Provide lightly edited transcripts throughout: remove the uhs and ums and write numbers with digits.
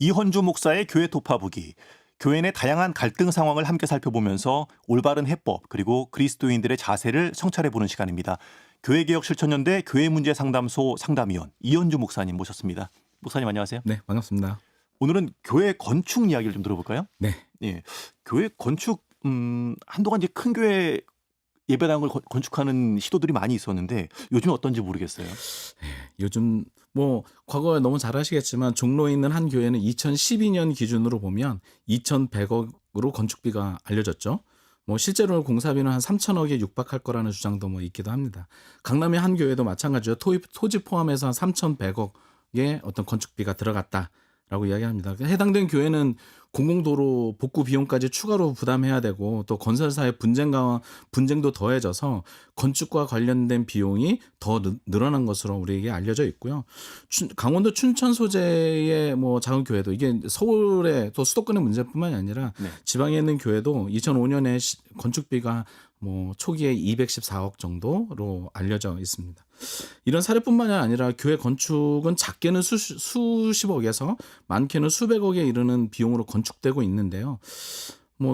이헌주 목사의 교회 돌파부기. 교회 내 다양한 갈등 상황을 함께 살펴보면서 올바른 해법 그리고 그리스도인들의 자세를 성찰해보는 시간입니다. 교회개혁 실천연대 교회문제상담소 상담위원 이헌주 목사님 모셨습니다. 목사님 안녕하세요. 네, 반갑습니다. 오늘은 교회 건축 이야기를 좀 들어볼까요? 네. 예, 교회 건축 한동안 이제 큰 교회 예배당을 건축하는 시도들이 많이 있었는데 요즘 어떤지 모르겠어요. 요즘 과거에 너무 잘 아시겠지만 종로에 있는 한 교회는 2012년 기준으로 보면 2,100억으로 건축비가 알려졌죠. 실제로는 공사비는 한 3,000억에 육박할 거라는 주장도 있기도 합니다. 강남의 한 교회도 마찬가지죠. 토지 포함해서 한 3,100억의 어떤 건축비가 들어갔다라고 이야기합니다. 해당된 교회는 공공도로 복구 비용까지 추가로 부담해야 되고 또 건설사의 분쟁도 더해져서 건축과 관련된 비용이 더 늘어난 것으로 우리에게 알려져 있고요. 강원도 춘천 소재의 작은 교회도 이게 서울의 또 수도권의 문제뿐만이 아니라 네. 지방에 있는 교회도 2005년에 건축비가 초기에 214억 정도로 알려져 있습니다. 이런 사례뿐만이 아니라 교회 건축은 작게는 수십억에서 많게는 수백억에 이르는 비용으로 건축되고 있는데요.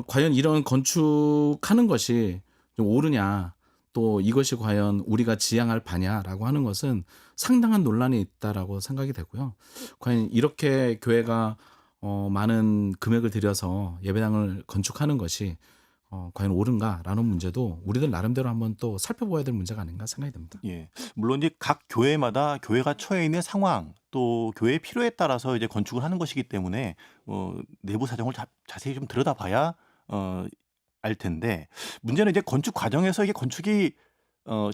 과연 이런 건축하는 것이 좀 옳으냐, 또 이것이 과연 우리가 지향할 바냐라고 하는 것은 상당한 논란이 있다라고 생각이 되고요. 과연 이렇게 교회가 많은 금액을 들여서 예배당을 건축하는 것이 과연 옳은가라는 문제도 우리들 나름대로 한번 또 살펴봐야 될 문제가 아닌가 생각이 듭니다. 예. 물론 이제 각 교회마다 교회가 처해 있는 상황 또 교회의 필요에 따라서 이제 건축을 하는 것이기 때문에 내부 사정을 자세히 좀 들여다봐야 알 텐데 문제는 이제 건축 과정에서 이게 건축이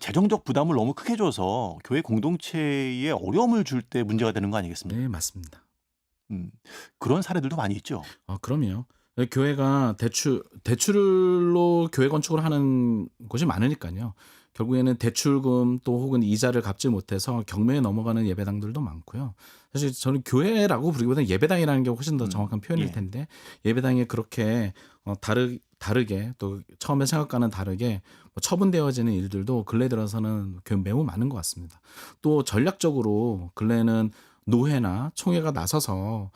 재정적 부담을 너무 크게 줘서 교회 공동체에 어려움을 줄 때 문제가 되는 거 아니겠습니까? 네, 맞습니다. 그런 사례들도 많이 있죠. 그럼요. 교회가 대출로 교회 건축을 하는 곳이 많으니까요. 결국에는 대출금 또 혹은 이자를 갚지 못해서 경매에 넘어가는 예배당들도 많고요. 사실 저는 교회라고 부르기보다는 예배당이라는 게 훨씬 더 정확한 표현일 예. 텐데 예배당이 그렇게 다르게 또 처음에 생각과는 다르게 처분되어지는 일들도 근래 들어서는 매우 많은 것 같습니다. 또 전략적으로 근래는 노회나 총회가 나서서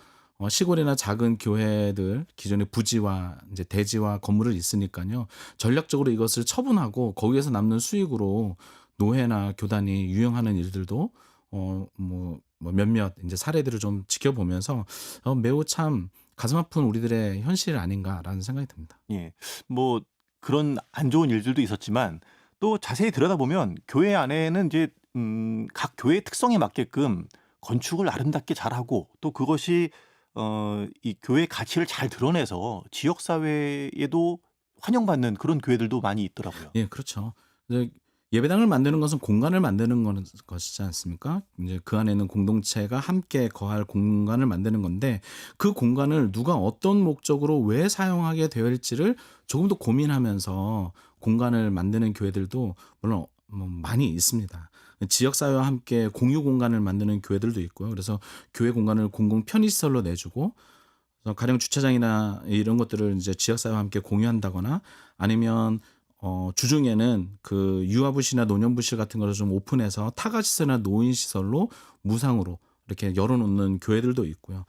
시골이나 작은 교회들 기존의 부지와 이제 대지와 건물을 있으니까요. 전략적으로 이것을 처분하고 거기에서 남는 수익으로 노회나 교단이 유용하는 일들도 몇몇 이제 사례들을 좀 지켜보면서 매우 참 가슴 아픈 우리들의 현실 아닌가라는 생각이 듭니다. 예. 그런 안 좋은 일들도 있었지만 또 자세히 들여다보면 교회 안에는 이제 각 교회의 특성에 맞게끔 건축을 아름답게 잘하고 또 그것이 이 교회의 가치를 잘 드러내서 지역 사회에도 환영받는 그런 교회들도 많이 있더라고요. 예, 그렇죠. 이제 예배당을 만드는 것은 공간을 만드는 것이지 않습니까? 이제 그 안에는 공동체가 함께 거할 공간을 만드는 건데 그 공간을 누가 어떤 목적으로 왜 사용하게 되어일지를 조금 더 고민하면서 공간을 만드는 교회들도 물론 많이 있습니다. 지역사회와 함께 공유 공간을 만드는 교회들도 있고요. 그래서 교회 공간을 공공 편의시설로 내주고 가령 주차장이나 이런 것들을 이제 지역사회와 함께 공유한다거나 아니면 주중에는 그 유아부실이나 노년부실 같은 거를 좀 오픈해서 타가시설이나 노인시설로 무상으로 이렇게 열어놓는 교회들도 있고요.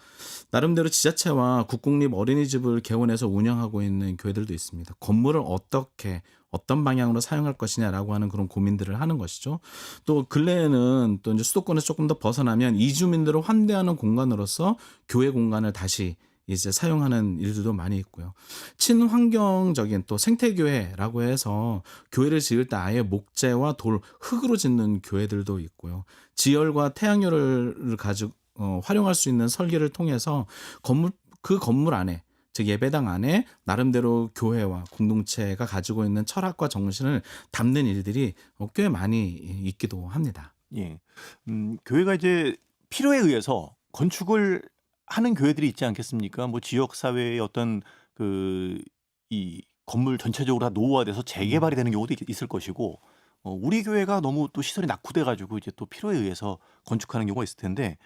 나름대로 지자체와 국공립 어린이집을 개원해서 운영하고 있는 교회들도 있습니다. 건물을 어떤 방향으로 사용할 것이냐라고 하는 그런 고민들을 하는 것이죠. 또 근래에는 또 이제 수도권에서 조금 더 벗어나면 이주민들을 환대하는 공간으로서 교회 공간을 다시 이제 사용하는 일들도 많이 있고요. 친환경적인 또 생태교회라고 해서 교회를 지을 때 아예 목재와 흙으로 짓는 교회들도 있고요. 지열과 태양열을 가지고 활용할 수 있는 설계를 통해서 그 건물 안에 즉 예배당 안에 나름대로 교회와 공동체가 가지고 있는 철학과 정신을 담는 일들이 꽤 많이 있기도 합니다. 예. 교회가 이제 필요에 의해서 건축을 하는 교회들이 있지 않겠습니까? 지역 사회의 어떤 이 건물 전체적으로 다 노후화돼서 재개발이 되는 경우도 있을 것이고 우리 교회가 너무 또 시설이 낙후돼 가지고 이제 또 필요에 의해서 건축하는 경우가 있을 텐데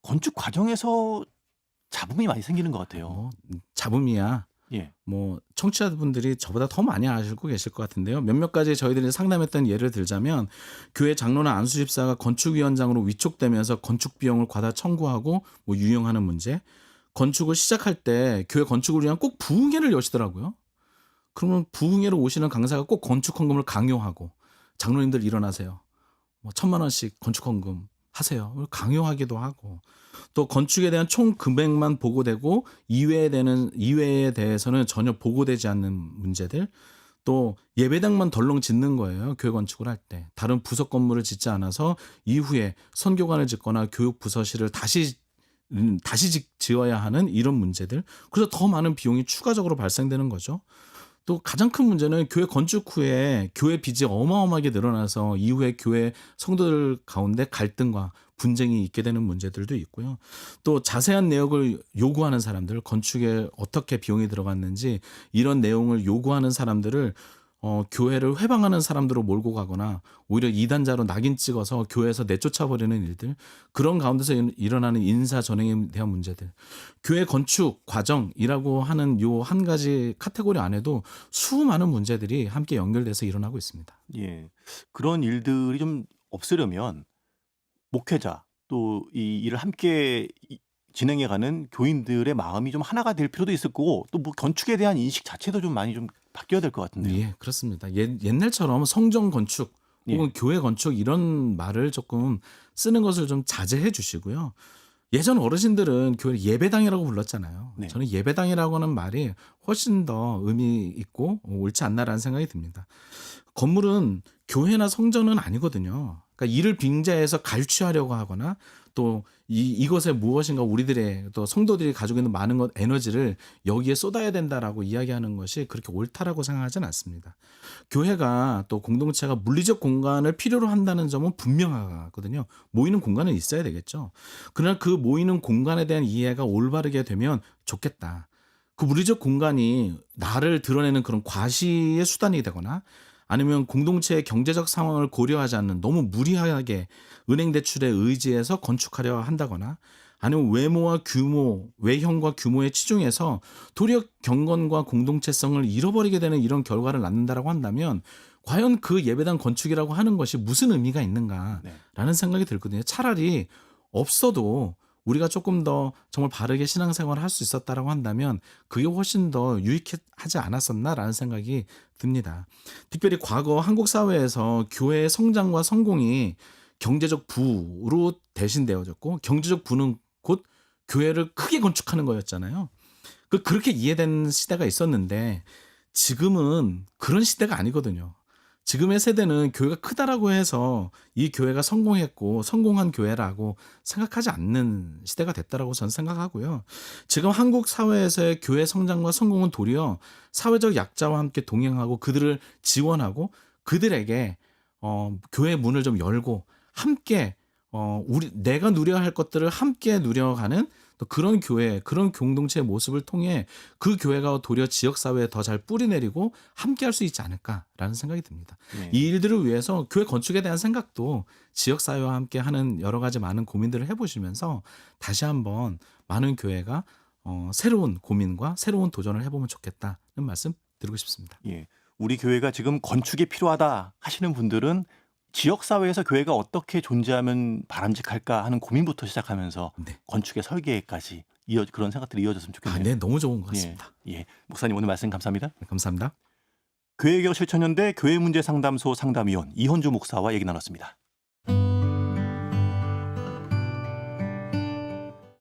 건축 과정에서 잡음이 많이 생기는 것 같아요. 잡음이야. 예. 청취자분들이 저보다 더 많이 알고 계실 것 같은데요. 몇몇 가지 저희들이 상담했던 예를 들자면 교회 장로나 안수집사가 건축위원장으로 위촉되면서 건축 비용을 과다 청구하고 유용하는 문제, 건축을 시작할 때 교회 건축을 위한 꼭 부흥회를 여시더라고요. 그러면 부흥회로 오시는 강사가 꼭 건축 헌금을 강요하고 장로님들 일어나세요. 뭐 1,000만 원씩 건축 헌금 하세요. 강요하기도 하고 또 건축에 대한 총 금액만 보고되고 이외에 대해서는 전혀 보고되지 않는 문제들 또 예배당만 덜렁 짓는 거예요. 교회 건축을 할 때. 다른 부속 건물을 짓지 않아서 이후에 선교관을 짓거나 교육 부서실을 다시 지어야 하는 이런 문제들. 그래서 더 많은 비용이 추가적으로 발생되는 거죠. 또 가장 큰 문제는 교회 건축 후에 교회 빚이 어마어마하게 늘어나서 이후에 교회 성도들 가운데 갈등과 분쟁이 있게 되는 문제들도 있고요. 또 자세한 내역을 요구하는 사람들, 건축에 어떻게 비용이 들어갔는지 이런 내용을 요구하는 사람들을 교회를 회방하는 사람들로 몰고 가거나 오히려 이단자로 낙인 찍어서 교회에서 내쫓아버리는 일들, 그런 가운데서 일어나는 인사 전행에 대한 문제들, 교회 건축 과정이라고 하는 요 한 가지 카테고리 안에도 수많은 문제들이 함께 연결돼서 일어나고 있습니다. 예. 그런 일들이 좀 없으려면 목회자 또 이 일을 함께 진행해가는 교인들의 마음이 좀 하나가 될 필요도 있을 거고 또 뭐 건축에 대한 인식 자체도 좀 많이 좀 바뀌어야 될 것 같은데요. 예, 그렇습니다. 옛날처럼 성전 건축 예. 혹은 교회 건축 이런 말을 조금 쓰는 것을 좀 자제해 주시고요. 예전 어르신들은 교회 예배당이라고 불렀잖아요. 네. 저는 예배당이라고 하는 말이 훨씬 더 의미 있고 옳지 않나라는 생각이 듭니다. 건물은 교회나 성전은 아니거든요. 그러니까 이를 빙자해서 갈취하려고 하거나 또 이것에 무엇인가 우리들의 또 성도들이 가지고 있는 많은 에너지를 여기에 쏟아야 된다라고 이야기하는 것이 그렇게 옳다라고 생각하지는 않습니다. 교회가 또 공동체가 물리적 공간을 필요로 한다는 점은 분명하거든요. 모이는 공간은 있어야 되겠죠. 그러나 그 모이는 공간에 대한 이해가 올바르게 되면 좋겠다. 그 물리적 공간이 나를 드러내는 그런 과시의 수단이 되거나 아니면 공동체의 경제적 상황을 고려하지 않는 너무 무리하게 은행 대출에 의지해서 건축하려 한다거나 아니면 외형과 규모에 치중해서 도리어 경건과 공동체성을 잃어버리게 되는 이런 결과를 낳는다라고 한다면 과연 그 예배당 건축이라고 하는 것이 무슨 의미가 있는가라는 네. 생각이 들거든요. 차라리 없어도 우리가 조금 더 정말 바르게 신앙생활을 할 수 있었다라고 한다면 그게 훨씬 더 유익하지 않았었나라는 생각이 듭니다. 특별히 과거 한국 사회에서 교회의 성장과 성공이 경제적 부로 대신되어졌고 경제적 부는 곧 교회를 크게 건축하는 거였잖아요. 그렇게 이해된 시대가 있었는데 지금은 그런 시대가 아니거든요. 지금의 세대는 교회가 크다라고 해서 이 교회가 성공했고 성공한 교회라고 생각하지 않는 시대가 됐다라고 저는 생각하고요. 지금 한국 사회에서의 교회 성장과 성공은 도리어 사회적 약자와 함께 동행하고 그들을 지원하고 그들에게 교회 문을 좀 열고 함께 내가 누려야 할 것들을 함께 누려가는 또 그런 교회, 그런 공동체의 모습을 통해 그 교회가 도리어 지역 사회에 더 잘 뿌리내리고 함께 할 수 있지 않을까라는 생각이 듭니다. 네. 이 일들을 위해서 교회 건축에 대한 생각도 지역 사회와 함께 하는 여러 가지 많은 고민들을 해보시면서 다시 한번 많은 교회가 새로운 고민과 새로운 도전을 해보면 좋겠다는 말씀 드리고 싶습니다. 예. 우리 교회가 지금 건축이 필요하다 하시는 분들은 지역 사회에서 교회가 어떻게 존재하면 바람직할까 하는 고민부터 시작하면서 네. 건축의 설계까지 그런 생각들이 이어졌으면 좋겠네요. 네, 너무 좋은 것 같습니다. 예. 목사님 오늘 말씀 감사합니다. 네, 감사합니다. 교회개혁 실천연대 교회문제상담소 상담위원 이현주 목사와 얘기 나눴습니다.